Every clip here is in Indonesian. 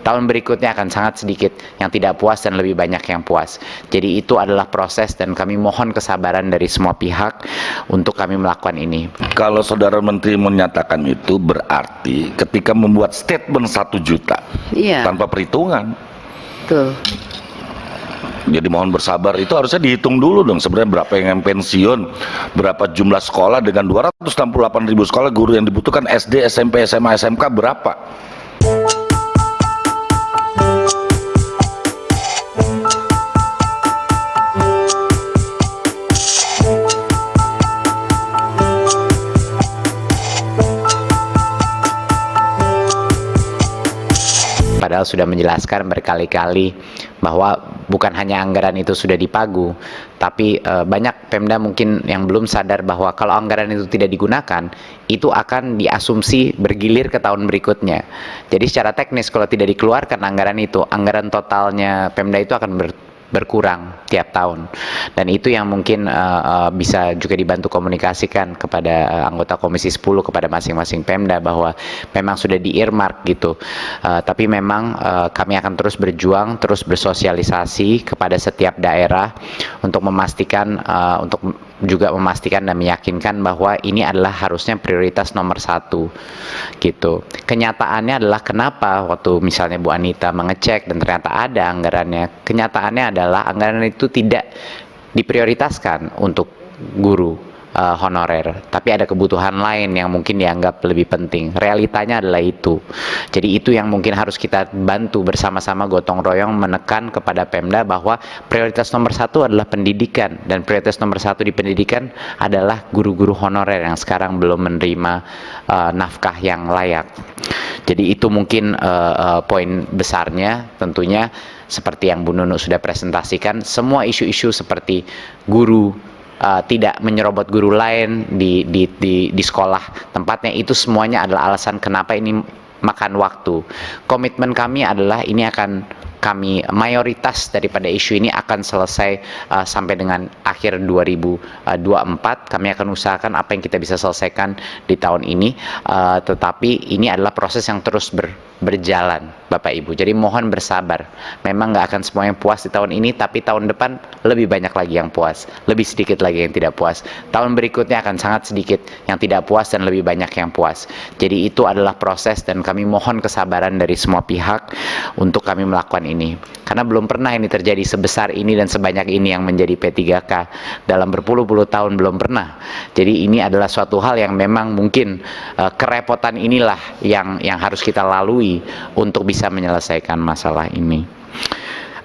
Tahun berikutnya akan sangat sedikit yang tidak puas dan lebih banyak yang puas. Jadi itu adalah proses dan kami mohon kesabaran dari semua pihak untuk kami melakukan ini. Kalau saudara menteri menyatakan itu berarti ketika membuat statement 1 juta tanpa perhitungan. Betul. Jadi mohon bersabar, itu harusnya dihitung dulu dong sebenarnya berapa yang pensiun, berapa jumlah sekolah dengan 268.000 sekolah guru yang dibutuhkan SD, SMP, SMA, SMK berapa. Padahal sudah menjelaskan berkali-kali bahwa bukan hanya anggaran itu sudah dipagu, tapi banyak Pemda mungkin yang belum sadar bahwa kalau anggaran itu tidak digunakan, itu akan diasumsi bergilir ke tahun berikutnya. Jadi secara teknis kalau tidak dikeluarkan anggaran itu, anggaran totalnya Pemda itu akan berkurang tiap tahun, dan itu yang mungkin bisa juga dibantu komunikasikan kepada anggota Komisi 10 kepada masing-masing Pemda bahwa memang sudah di-earmark gitu, tapi memang kami akan terus berjuang, terus bersosialisasi kepada setiap daerah untuk memastikan dan meyakinkan bahwa ini adalah harusnya prioritas nomor 1 gitu. Kenyataannya adalah kenapa waktu misalnya Bu Anita mengecek dan ternyata ada anggarannya, kenyataannya adalah anggaran itu tidak diprioritaskan untuk guru honorer, tapi ada kebutuhan lain yang mungkin dianggap lebih penting. Realitanya adalah itu. Jadi itu yang mungkin harus kita bantu bersama-sama gotong royong menekan kepada Pemda bahwa prioritas nomor 1 adalah pendidikan, dan prioritas nomor 1 di pendidikan adalah guru-guru honorer yang sekarang belum menerima nafkah yang layak. Jadi itu mungkin poin besarnya. Tentunya seperti yang Bu Nunu sudah presentasikan, semua isu-isu seperti guru tidak menyerobot guru lain di sekolah tempatnya, itu semuanya adalah alasan kenapa ini makan waktu. Komitmen kami adalah ini akan mayoritas daripada isu ini akan selesai sampai dengan akhir 2024. Kami akan usahakan apa yang kita bisa selesaikan di tahun ini, tetapi ini adalah proses yang terus berjalan Bapak Ibu. Jadi mohon bersabar. Memang nggak akan semuanya puas di tahun ini, tapi tahun depan lebih banyak lagi yang puas, lebih sedikit lagi yang tidak puas. Tahun berikutnya akan sangat sedikit yang tidak puas dan lebih banyak yang puas. Jadi itu adalah proses dan kami mohon kesabaran dari semua pihak untuk kami melakukan ini. Karena belum pernah ini terjadi sebesar ini dan sebanyak ini yang menjadi P3K. Dalam berpuluh-puluh tahun belum pernah. Jadi ini adalah suatu hal yang memang mungkin kerepotan inilah yang harus kita lalui untuk bisa menyelesaikan masalah ini.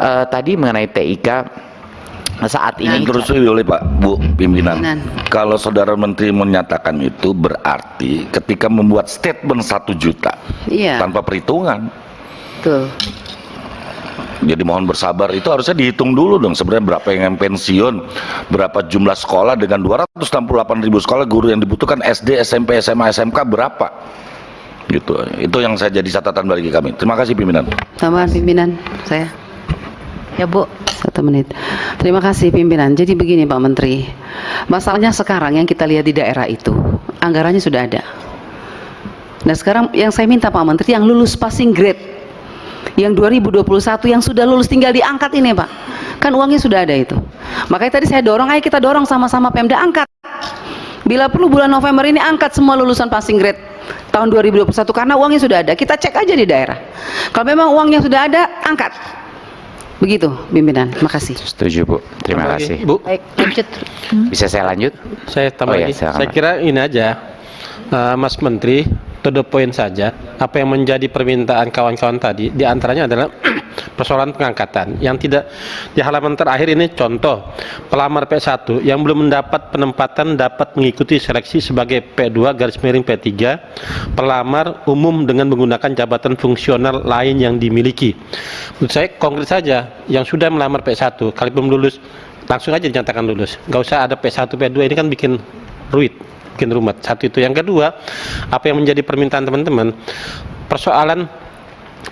Tadi mengenai TIK, saat ini terus oleh Pak Bu pimpinan. Kalau saudara menteri menyatakan itu berarti ketika membuat statement 1 juta tanpa perhitungan. Betul. Jadi mohon bersabar, itu harusnya dihitung dulu dong sebenarnya berapa yang pensiun, berapa jumlah sekolah dengan 268.000 sekolah guru yang dibutuhkan SD, SMP, SMA, SMK berapa. Gitu. Itu yang saya jadi catatan bagi kami. Terima kasih pimpinan. Tambahan pimpinan saya. Ya Bu, 1 menit. Terima kasih pimpinan. Jadi begini Pak Menteri, masalahnya sekarang yang kita lihat di daerah itu anggarannya sudah ada. Nah sekarang yang saya minta Pak Menteri yang lulus passing grade yang 2021 yang sudah lulus tinggal diangkat ini Pak, kan uangnya sudah ada itu. Makanya tadi saya dorong, ayo kita dorong sama-sama Pemda angkat. Bila perlu bulan November ini angkat semua lulusan passing grade tahun 2021 karena uangnya sudah ada. Kita cek aja di daerah. Kalau memang uangnya sudah ada, angkat. Begitu pimpinan. Makasih. Setuju Bu. Terima kasih. Bu. Baik, lanjut. Bisa saya lanjut? Saya tambah lagi. Silakan, Saya Pak. kira ini aja, Mas Menteri, to the point saja. Apa yang menjadi permintaan kawan-kawan tadi, diantaranya adalah persoalan pengangkatan yang tidak di halaman terakhir ini. Contoh, pelamar P1 yang belum mendapat penempatan dapat mengikuti seleksi sebagai P2/P3 pelamar umum dengan menggunakan jabatan fungsional lain yang dimiliki. Menurut saya konkret saja, yang sudah melamar P1 kali belum lulus langsung aja dinyatakan lulus, nggak usah ada P1 P2, ini kan bikin rumit. Satu itu. Yang kedua, apa yang menjadi permintaan teman-teman, persoalan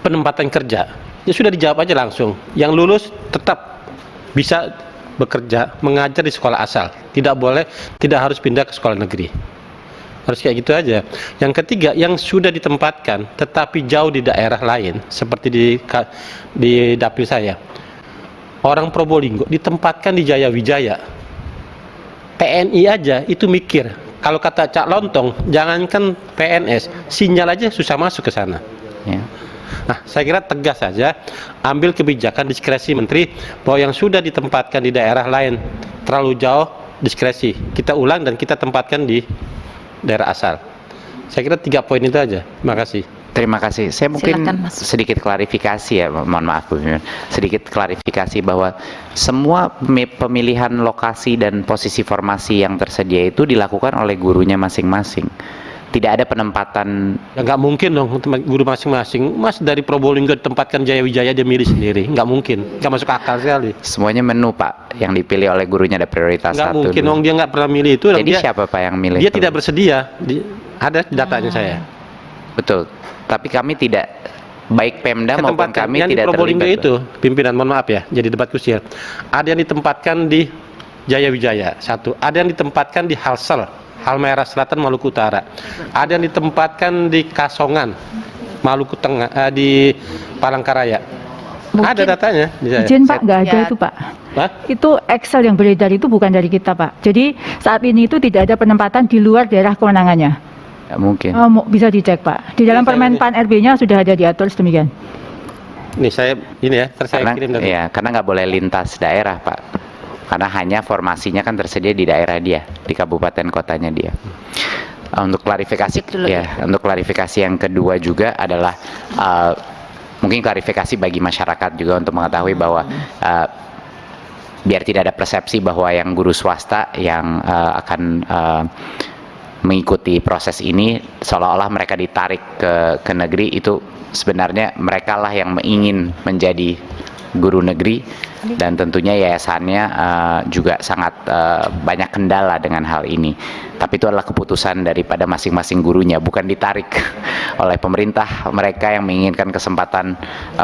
penempatan kerja ya sudah dijawab aja langsung. Yang lulus tetap bisa bekerja, mengajar di sekolah asal, tidak harus pindah ke sekolah negeri. Harus kayak gitu aja. Yang ketiga, yang sudah ditempatkan tetapi jauh di daerah lain, seperti di dapil saya. Orang Probolinggo ditempatkan di Jaya Wijaya. TNI aja itu mikir. Kalau kata Cak Lontong, jangankan PNS, sinyal aja susah masuk ke sana. Ya. Nah, saya kira tegas saja, ambil kebijakan diskresi menteri bahwa yang sudah ditempatkan di daerah lain terlalu jauh, diskresi. Kita ulang dan kita tempatkan di daerah asal. Saya kira 3 poin itu aja. Terima kasih. Terima kasih. Saya mungkin Silakan, Mas. sedikit klarifikasi ya, mohon maaf Bu Pimpinan. Sedikit klarifikasi bahwa semua pemilihan lokasi dan posisi formasi yang tersedia itu dilakukan oleh gurunya masing-masing. Tidak ada penempatan. Ya nggak mungkin dong guru masing-masing. Mas dari Probolinggo ditempatkan Jaya Wijaya dia milih sendiri. Nggak mungkin. Nggak masuk akal sekali. Semuanya menu Pak, yang dipilih oleh gurunya ada prioritas Nggak satu. mungkin dulu. dong, dia nggak pernah milih itu. Dan Jadi dia, siapa Pak yang milih? dia itu? tidak bersedia. Ada datanya saya. Betul. Tapi kami tidak, baik Pemda maupun Ketempatkan. kami Yang di tidak Probolinggo terlibat. itu, pimpinan, mohon maaf ya, jadi debat kusir. Ada yang ditempatkan di Jaya Wijaya, satu. Ada yang ditempatkan di Halsel, Halmahera Selatan, Maluku Utara. Ada yang ditempatkan di Kasongan, Maluku Tengah, di Palangkaraya. Ada datanya di saya. Izin Pak, nggak ada Ya. itu Pak. Hah? Itu Excel yang beredar itu bukan dari kita Pak. Jadi saat ini itu tidak ada penempatan di luar daerah kewenangannya. Nggak mungkin. Bisa dicek Pak. Di dalam Bisa, Permen Pan RB-nya sudah ada diatur sedemikian. Nih saya ini ya, terus saya kirim nanti. Karena nggak boleh lintas daerah Pak. Karena hanya formasinya kan tersedia di daerah dia, di kabupaten kotanya dia. Untuk klarifikasi, Cek dulu ya, untuk klarifikasi yang kedua juga adalah mungkin klarifikasi bagi masyarakat juga untuk mengetahui bahwa biar tidak ada persepsi bahwa yang guru swasta yang akan mengikuti proses ini seolah-olah mereka ditarik ke negeri, itu sebenarnya mereka lah yang ingin menjadi guru negeri, dan tentunya yayasannya juga sangat banyak kendala dengan hal ini. Tapi itu adalah keputusan daripada masing-masing gurunya, bukan ditarik oleh pemerintah mereka yang menginginkan kesempatan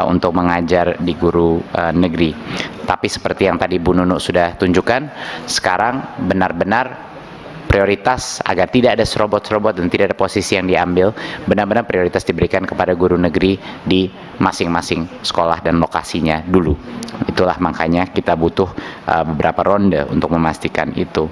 untuk mengajar di guru negeri. Tapi seperti yang tadi Bu Nunu sudah tunjukkan, sekarang benar-benar prioritas agar tidak ada serobot-serobot dan tidak ada posisi yang diambil, benar-benar prioritas diberikan kepada guru negeri di masing-masing sekolah dan lokasinya dulu. Itulah makanya kita butuh beberapa ronde untuk memastikan itu.